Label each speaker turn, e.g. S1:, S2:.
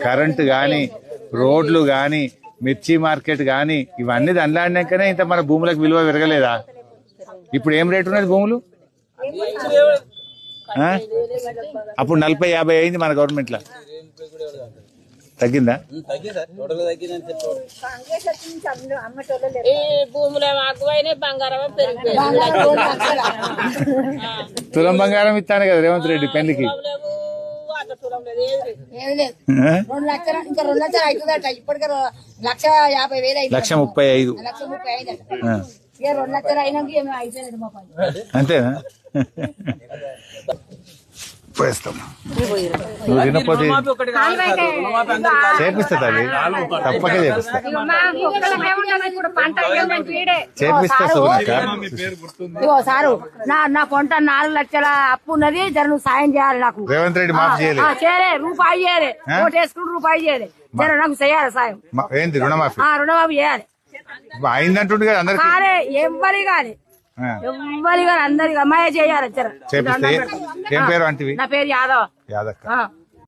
S1: Current గాని, రోడ్లు గాని, మిర్చి మార్కెట్ గాని ఇవన్నీ దండలాడినాకనే ఇంత మన భూములకు విలువ పెరగలేదా? ఇప్పుడు ఏం రేటు ఉన్నది భూములు? అప్పుడు 40-50 అయింది మన గవర్నమెంట్ లో. తగ్గిందా? తులం బంగారం ఇస్తాను కదా రేవంత్ రెడ్డి పెళ్లికి. 1,35,000. అంతేనా? పోయిస్తాం. నువ్వు తినపోతే చేపిస్తా తల్లి, తప్పక చేపిస్తా. చేపిస్తా
S2: సారు. నా కొంట 4 లక్షల అప్పు ఉన్నది, జర నువ్వు సాయం చేయాలి నాకు.
S1: రేవంత్ రెడ్డి మాఫ్
S2: చేయలే, రూపాయి చేయలే, ఓటేసుకుంటూ రూపాయి చేయలే, జర నాకు చేయాలి సాయం.
S1: ఏంటి రుణమాఫీ?
S2: రుణమాఫీ చేయాలి.
S1: అయిందంటుండే కదా అందరికి.
S2: ఎవ్వరి కానీ ఎవ్వరి కానీ అందరికి అమ్మాయి చేయాలి.
S1: ఏం పేరు అంటే?
S2: నా పేరు యాదవ్.
S1: యాదక్క.